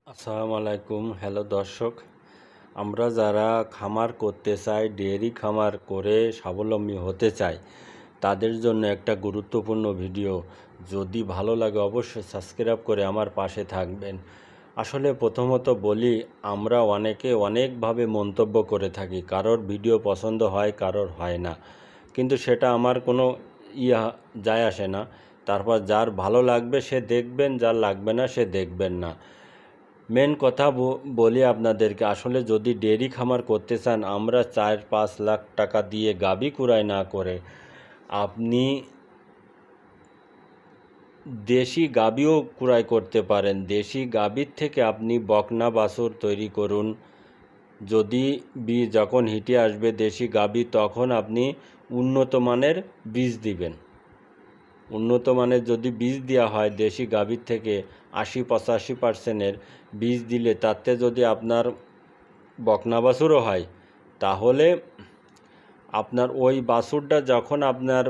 আসসালামু আলাইকুম। হ্যালো দর্শক, আমরা যারা খামার করতে চাই, ডেয়ারি খামার করে স্বাবলম্বী হতে চাই, তাদের জন্য একটা গুরুত্বপূর্ণ ভিডিও। যদি ভালো লাগে অবশ্যই সাবস্ক্রাইব করে আমার পাশে থাকবেন। আসলে প্রথমত বলি, আমরা অনেকে অনেকভাবে মন্তব্য করে থাকি। কারোর ভিডিও পছন্দ হয়, কারোর হয় না, কিন্তু সেটা আমার কোনো যায় আসে না। তারপর যার ভালো লাগবে সে দেখবেন, যার লাগবে না সে দেখবেন না। মেন কথা বলি আপনাদেরকে, আসলে যদি ডেয়ারি খামার করতে চান, আমরা 4-5 লাখ টাকা দিয়ে গাভী কুড়াই না করে আপনি দেশি গাভীও কুড়াই করতে পারেন। দেশি গাভীর থেকে আপনি বকনা বাছুর তৈরি করুন। যদি যখন হিটে আসবে দেশি গাভী, তখন আপনি উন্নত মানের বীজ দিবেন। উন্নত মানের যদি বীজ দেওয়া হয় দেশি গাভীর থেকে 80-85% বীজ দিলে, তাতে যদি আপনার বকনা বাছুরও হয়, তাহলে আপনার ওই বাছুরটা যখন আপনার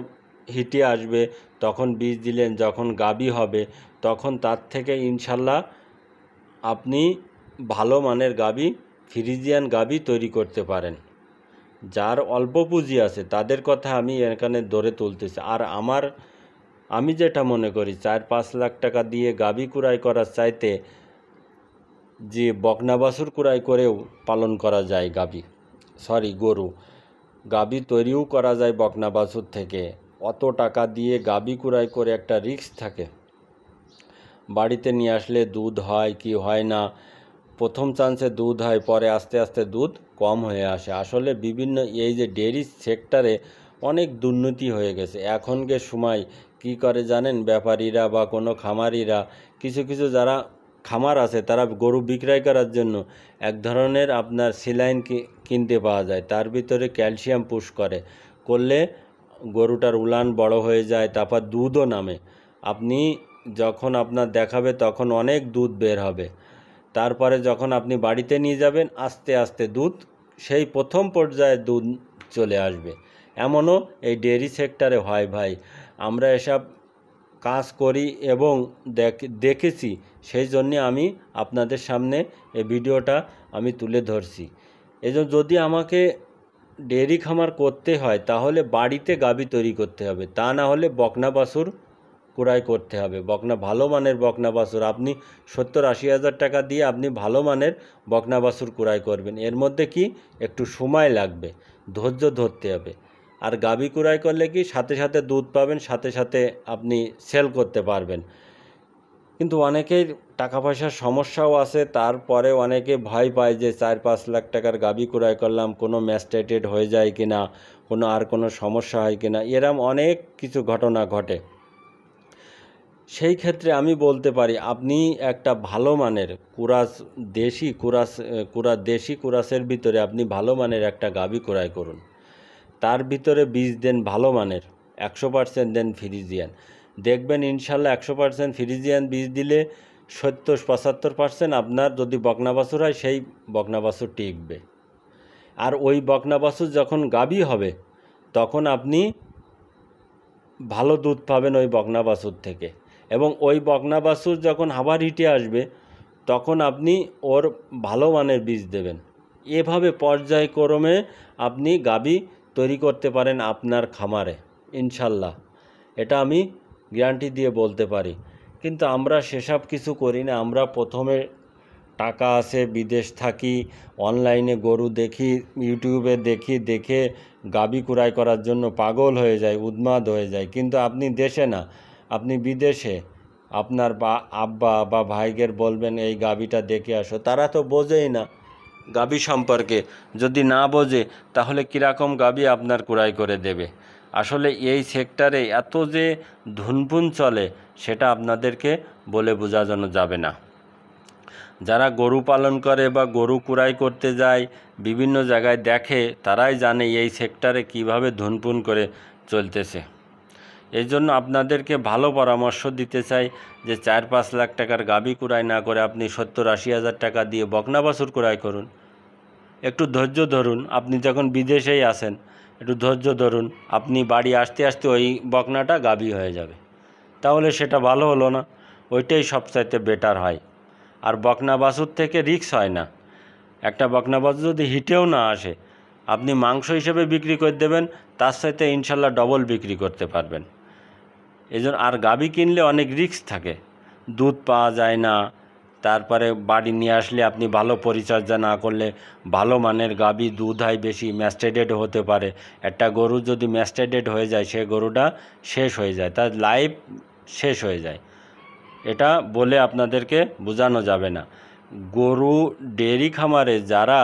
হিটে আসবে তখন বীজ দিলেন, যখন গাভী হবে তখন তার থেকে ইনশাল্লাহ আপনি ভালো মানের গাভী, ফ্রিজিয়ান গাভী তৈরি করতে পারেন। যার অল্প পুঁজি আছে তাদের কথা আমি এখানে ধরে তুলতেছি। আর আমি যেটা মনে করি, 4-5 লাখ টাকা দিয়ে গাভী কুড়াই করার চাইতে যে বকনা বাছুর কুড়াই করেও পালন করা যায় গরু গাভী তৈরিও করা যায় বকনা বাছুর থেকে। অত টাকা দিয়ে গাভী কুড়াই করে একটা রিস্ক থাকে। বাড়িতে নিয়ে আসলে দুধ হয় কি হয় না, প্রথম চান্সে দুধ হয়, পরে আস্তে আস্তে দুধ কম হয়ে আসে। আসলে বিভিন্ন এই যে ডেয়ারি সেক্টরে অনেক দুর্নীতি হয়ে গেছে। এখনকার সময় কি করে জানেন, ব্যাপারীরা বা কোনো খামারিরা, কিছু যারা খামার আছে তারা গরু বিক্রয় করার জন্য এক ধরনের আপনার স্যালাইন কিনতে পাওয়া যায়। তার ভিতরে ক্যালসিয়াম পুশ করলে গরুটার উলান বড় হয়ে যায়, তারপর দুধও নামে। আপনি যখন আপনার দেখাবে তখন অনেক দুধ বের হবে। তারপরে যখন আপনি বাড়িতে নিয়ে যাবেন আস্তে আস্তে দুধ সেই প্রথম পর্যায়ে দুধ চলে আসবে। এমনও এই ডেয়ারি সেক্টরে হয় ভাই। আমরা এসব কাজ করি এবং দেখেছি, সেই জন্যে আমি আপনাদের সামনে এই ভিডিওটা আমি তুলে ধরছি। এজন্য যদি আমাকে ডেয়ারি খামার করতে হয় তাহলে বাড়িতে গাভী তৈরি করতে হবে, তা না হলে বকনা বাছুর কুড়াই করতে হবে। ভালো মানের বকনা বাছুর আপনি 70-80 হাজার টাকা দিয়ে আপনি ভালো মানের বকনা বাছুর কুড়াই করবেন। এর মধ্যে কি একটু সময় লাগবে, ধৈর্য ধরতে হবে। আর গাভী কুড়াই করলে কি সাথে সাথে দুধ পাবেন, সাথে সাথে আপনি সেল করতে পারবেন। কিন্তু অনেকের টাকা পয়সার সমস্যাও আছে, তারপরে অনেকে ভয় পায় যে 4-5 লাখ টাকার গাভী কুড়াই করলাম, কোনো ম্যাস্টেটেড হয়ে যায় কিনা, কোনো সমস্যা হয় কিনা, এরম অনেক কিছু ঘটনা ঘটে। সেই ক্ষেত্রে আমি বলতে পারি, আপনি একটা ভালো মানের দেশি কুরাসের ভিতরে আপনি ভালো মানের একটা গাভী কুড়াই করুন। তার ভিতরে বীজ দেন ভালো মানের, 100% দেন ফ্রিজিয়ান। দেখবেন ইনশাল্লাহ 100% ফ্রিজিয়ান বীজ দিলে 70-75% আপনার যদি বকনা বাছুর হয় সেই বকনা বাছুর টিকবে। আর ওই বকনা বাছুর যখন গাভী হবে তখন আপনি ভালো দুধ পাবেন ওই বকনা বাছুর থেকে। এবং ওই বকনা বাছুর যখন আবার হিটে আসবে তখন আপনি ওর ভালো মানের বীজ দেবেন। এভাবে পর্যায়ক্রমে আপনি গাভী তৈরি করতে পারেন আপনার খামারে ইনশাল্লাহ। এটা আমি গ্যারান্টি দিয়ে বলতে পারি। কিন্তু আমরা সেসব কিছু করি না। আমরা প্রথমে টাকা আছে, বিদেশ থাকি, অনলাইনে গরু দেখি, ইউটিউবে দেখে গাভী কুড়াই করার জন্য পাগল হয়ে যায়, উন্মাদ হয়ে যায়। কিন্তু আপনি দেশে না, আপনি বিদেশে আপনার আব্বা বা ভাইদের বলবেন এই গাভীটা দেখে আসো, তারা তো বোঝেই না গাভী সম্পর্কে। যদি না বোঝে তাহলে কীরকম গাভী আপনার কুড়াই করে দেবে। আসলে এই সেক্টরে এত যে ধুনপুন চলে সেটা আপনাদেরকে বলে বোঝানো যাবে না। যারা গরু পালন করে বা গরু কুড়াই করতে যায়, বিভিন্ন জায়গায় দেখে, তারাই জানে এই সেক্টরে কিভাবে ধুনপুন করে চলতেছে। এই জন্য আপনাদেরকে ভালো পরামর্শ দিতে চাই যে 4-5 লাখ টাকার গাভী কুড়াই না করে আপনি 70-80 হাজার টাকা দিয়ে বকনা বাছুর কুড়াই করুন। একটু ধৈর্য ধরুন। আপনি যখন বিদেশেই আসেন একটু ধৈর্য ধরুন, আপনি বাড়ি আসতে আসতে ওই বকনাটা গাভী হয়ে যাবে। তাহলে সেটা ভালো হলো না? ওইটাই সবচাইতে বেটার হয়। আর বকনা বাছুর থেকে রিস্ক হয় না। একটা বকনা বাছুর যদি হিটেও না আসে, আপনি মাংস হিসেবে বিক্রি করে দেবেন, তার সাথে ইনশাল্লাহ ডবল বিক্রি করতে পারবেন। এই জন্য আর গাভী কিনলে অনেক রিস্ক থাকে, দুধ পাওয়া যায় না, তারপরে বাড়ি নিয়ে আসলে আপনি ভালো পরিচর্যা না করলে ভালো মানের গাভী দুধ হয় বেশি, ম্যাস্টাইটেড হতে পারে। একটা গরু যদি ম্যাস্টাইটেড হয়ে যায়, সে গরুটা শেষ হয়ে যায়, তার লাইফ শেষ হয়ে যায়। এটা বলে আপনাদেরকে বোঝানো যাবে না। গরু ডেয়ারি খামারে যারা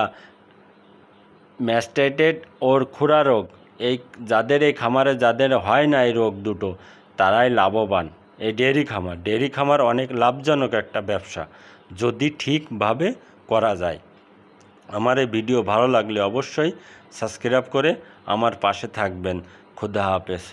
ম্যাস্টাইটেড ওর খুরা রোগ, এই যাদের এই খামারে যাদের হয় না এই রোগ দুটো, তারাই লাভবান। এই ডেয়ারি খামার অনেক লাভজনক একটা ব্যবসা, যদি ঠিকভাবে করা যায়। আমার এই ভিডিও ভালো লাগলে অবশ্যই সাবস্ক্রাইব করে আমার পাশে থাকবেন। খুদা হাফেজ।